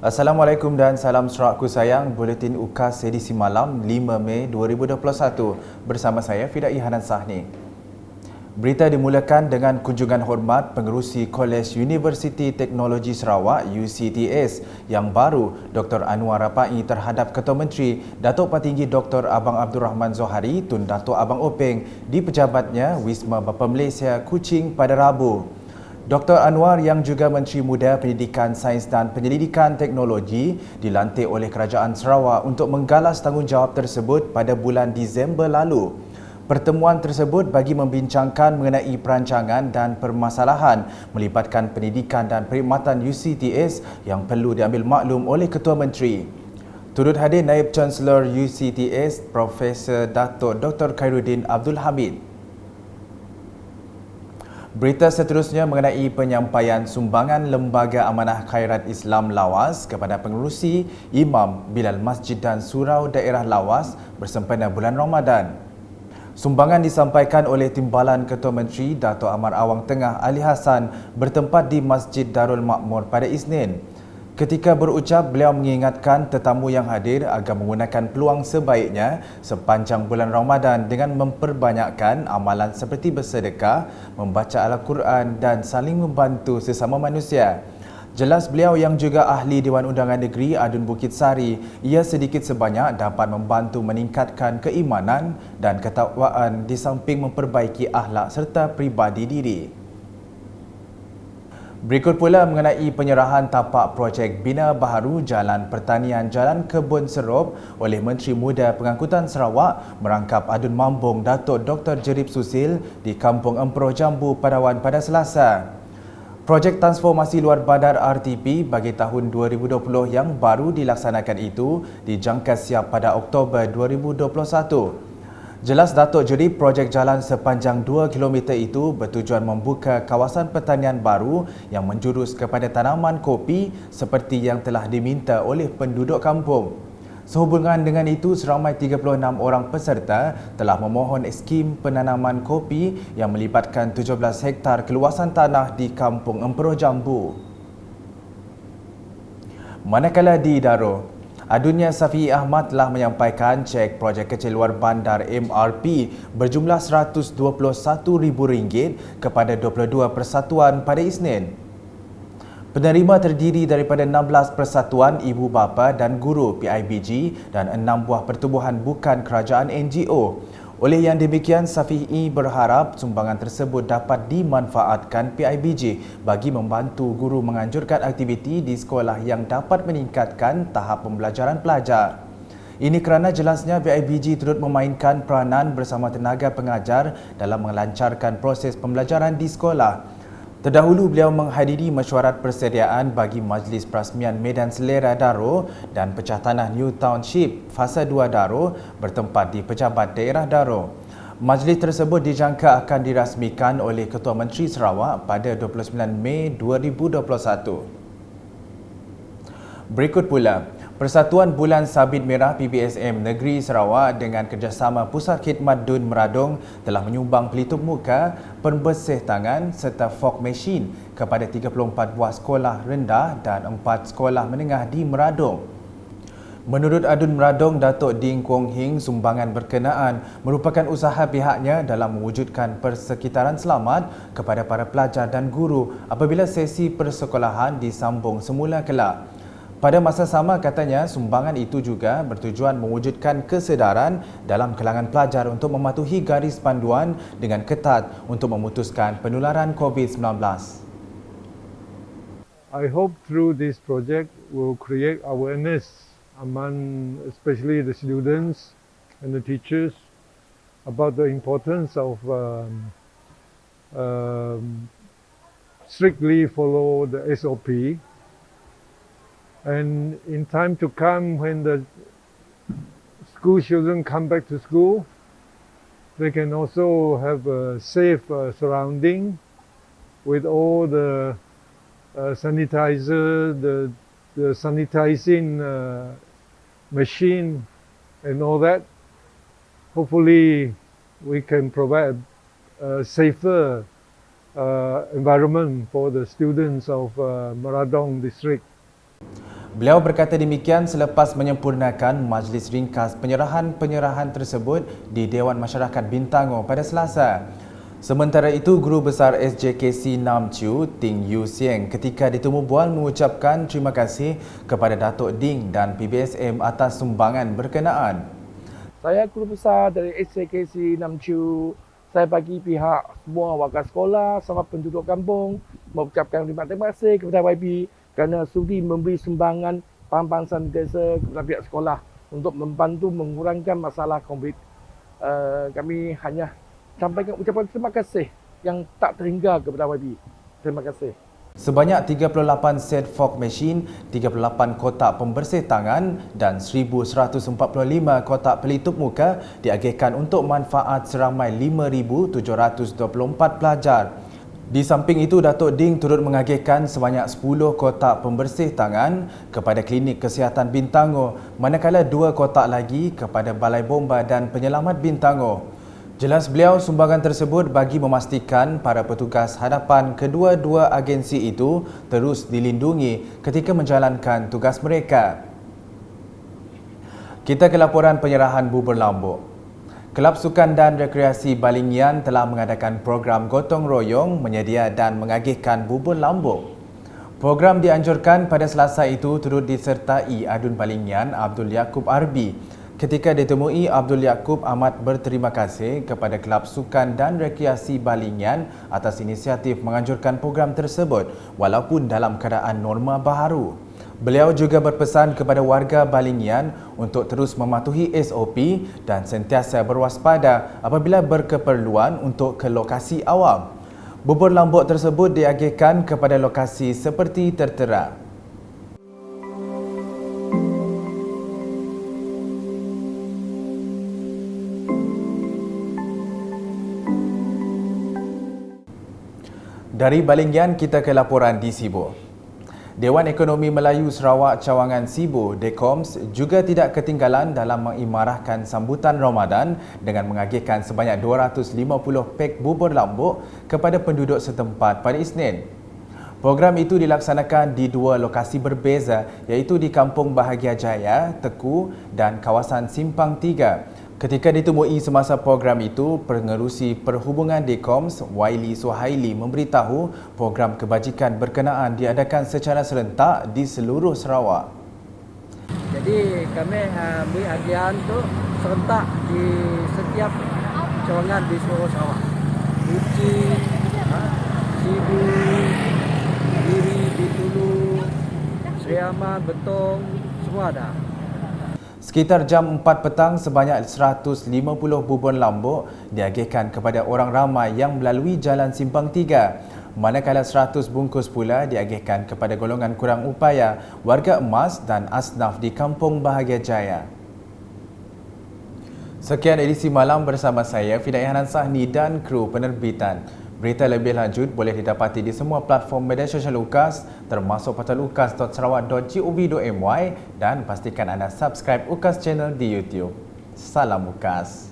Assalamualaikum dan salam serakku sayang. Buletin UKAS edisi malam 5 Mei 2021 bersama saya Fidai Hanan Sahni. Berita dimulakan dengan kunjungan hormat Pengerusi Kolej Universiti Teknologi Sarawak UCTS yang baru Dr. Anwar Rapai terhadap Ketua Menteri Datuk Patinggi Dr. Abang Abdul Rahman Zohari Tun Datuk Abang Openg di pejabatnya Wisma Bapa Malaysia Kuching pada Rabu. Dr. Anwar yang juga Menteri Muda Pendidikan Sains dan Penyelidikan Teknologi dilantik oleh Kerajaan Sarawak untuk menggalas tanggungjawab tersebut pada bulan Disember lalu. Pertemuan tersebut bagi membincangkan mengenai perancangan dan permasalahan melibatkan pendidikan dan perkhidmatan UCTS yang perlu diambil maklum oleh Ketua Menteri. Turut hadir Naib Chancellor UCTS Profesor Datuk Dr. Khairuddin Abdul Hamid. Berita seterusnya mengenai penyampaian sumbangan Lembaga Amanah Khairat Islam Lawas kepada pengerusi Imam Bilal Masjid dan Surau Daerah Lawas bersempena bulan Ramadan. Sumbangan disampaikan oleh Timbalan Ketua Menteri Datuk Amar Awang Tengah Ali Hassan bertempat di Masjid Darul Makmur pada Isnin. Ketika berucap, beliau mengingatkan tetamu yang hadir agar menggunakan peluang sebaiknya sepanjang bulan Ramadan dengan memperbanyakkan amalan seperti bersedekah, membaca Al-Quran dan saling membantu sesama manusia. Jelas beliau yang juga ahli Dewan Undangan Negeri Adun Bukit Sari, ia sedikit sebanyak dapat membantu meningkatkan keimanan dan ketakwaan di samping memperbaiki akhlak serta peribadi diri. Berikut pula mengenai penyerahan tapak projek Bina Baharu Jalan Pertanian Jalan Kebun Serup oleh Menteri Muda Pengangkutan Sarawak merangkap Adun Mambung Datuk Dr. Jerib Susil di Kampung Emperoh Jambu Padawan pada Selasa. Projek transformasi luar bandar RTP bagi tahun 2020 yang baru dilaksanakan itu dijangka siap pada Oktober 2021. Jelas Datuk Jerib, projek jalan sepanjang 2 km itu bertujuan membuka kawasan pertanian baru yang menjurus kepada tanaman kopi seperti yang telah diminta oleh penduduk kampung. Sehubungan dengan itu, seramai 36 orang peserta telah memohon skim penanaman kopi yang melibatkan 17 hektar keluasan tanah di Kampung Emperoh Jambu. Manakala di Daro, Adunnya Safi Ahmad telah menyampaikan cek projek kecil luar bandar MRP berjumlah RM121,000 kepada 22 persatuan pada Isnin. Penerima terdiri daripada 16 persatuan ibu bapa dan guru PIBG dan 6 buah pertubuhan bukan kerajaan NGO. Oleh yang demikian, Safi'i berharap sumbangan tersebut dapat dimanfaatkan PIBG bagi membantu guru menganjurkan aktiviti di sekolah yang dapat meningkatkan tahap pembelajaran pelajar. Ini kerana jelasnya PIBG turut memainkan peranan bersama tenaga pengajar dalam melancarkan proses pembelajaran di sekolah. Terdahulu beliau menghadiri mesyuarat persediaan bagi Majlis Perasmian Medan Selera Daro dan Pecah Tanah New Township Fasa 2 Daro bertempat di Pejabat Daerah Daro. Majlis tersebut dijangka akan dirasmikan oleh Ketua Menteri Sarawak pada 29 Mei 2021. Berikut pula, Persatuan Bulan Sabit Merah PBSM Negeri Sarawak dengan kerjasama Pusat Khidmat Dun Meradong telah menyumbang pelitup muka, pembersih tangan serta fog machine kepada 34 buah sekolah rendah dan 4 sekolah menengah di Meradong. Menurut Adun Meradong Datuk Ding Kuong Hing, sumbangan berkenaan merupakan usaha pihaknya dalam mewujudkan persekitaran selamat kepada para pelajar dan guru apabila sesi persekolahan disambung semula kelak. Pada masa sama, katanya, sumbangan itu juga bertujuan mewujudkan kesedaran dalam kalangan pelajar untuk mematuhi garis panduan dengan ketat untuk memutuskan penularan COVID-19. I hope through this project will create awareness among especially the students and the teachers about the importance of strictly follow the SOP. And in time to come, when the school children come back to school, they can also have a safe surrounding with all the sanitizer, the sanitizing machine and all that. Hopefully we can provide a safer environment for the students of Meradong district. Beliau berkata demikian selepas menyempurnakan majlis ringkas penyerahan tersebut di Dewan Masyarakat Bintango pada Selasa. Sementara itu, Guru Besar SJKC Nam Chiu, Ting Yu Sieng ketika ditemu bual mengucapkan terima kasih kepada Datuk Ding dan PBSM atas sumbangan berkenaan. Saya Guru Besar dari SJKC Nam Chiu. Saya bagi pihak semua warga sekolah sama penduduk kampung mengucapkan terima kasih kepada YB kerana sudi memberi sumbangan bahan-bahan sanitizer kepada pihak sekolah untuk membantu mengurangkan masalah COVID. Kami hanya sampaikan ucapan terima kasih yang tak terhingga kepada YB. Terima kasih. Sebanyak 38 set fog machine, 38 kotak pembersih tangan dan 1,145 kotak pelitup muka diagihkan untuk manfaat seramai 5,724 pelajar. Di samping itu, Datuk Ding turut mengagihkan sebanyak 10 kotak pembersih tangan kepada Klinik Kesihatan Bintango, manakala 2 kotak lagi kepada Balai Bomba dan Penyelamat Bintango. Jelas beliau, sumbangan tersebut bagi memastikan para petugas hadapan kedua-dua agensi itu terus dilindungi ketika menjalankan tugas mereka. Kita ke laporan penyerahan bubur lambuk. Kelab Sukan dan Rekreasi Balingian telah mengadakan program gotong royong menyedia dan mengagihkan bubur lambuk. Program dianjurkan pada Selasa itu turut disertai Adun Balingian Abdul Yaakob Arbi. Ketika ditemui, Abdul Yaakob amat berterima kasih kepada Kelab Sukan dan Rekreasi Balingian atas inisiatif menganjurkan program tersebut walaupun dalam keadaan norma baharu. Beliau juga berpesan kepada warga Balingian untuk terus mematuhi SOP dan sentiasa berwaspada apabila berkeperluan untuk ke lokasi awam. Bubur lambuk tersebut diagihkan kepada lokasi seperti tertera. Dari Balingian, kita ke laporan di Sibu. Dewan Ekonomi Melayu Sarawak Cawangan Sibu, DEKOMS, juga tidak ketinggalan dalam mengimarahkan sambutan Ramadan dengan mengagihkan sebanyak 250 pek bubur lambuk kepada penduduk setempat pada Isnin. Program itu dilaksanakan di 2 lokasi berbeza, iaitu di Kampung Bahagia Jaya, Teku dan kawasan Simpang 3. Ketika ditemui semasa program itu, Pengerusi Perhubungan DEKOMS, Waili Suhaili memberitahu program kebajikan berkenaan diadakan secara serentak di seluruh Sarawak. Jadi kami beri hadiah untuk serentak di setiap cawangan di seluruh Sarawak. Uci, Sibu, Diri, Bitulu, Sri Aman, Betong, semua ada. Sekitar jam 4 petang, sebanyak 150 bubur lambuk diagihkan kepada orang ramai yang melalui Jalan Simpang 3. Manakala 100 bungkus pula diagihkan kepada golongan kurang upaya, warga emas dan asnaf di Kampung Bahagia Jaya. Sekian edisi malam bersama saya, Fida Ihanan Sahni dan kru penerbitan. Berita lebih lanjut boleh didapati di semua platform media sosial UKAS termasuk portal ukas.sarawak.gov.my dan pastikan anda subscribe UKAS Channel di YouTube. Salam UKAS.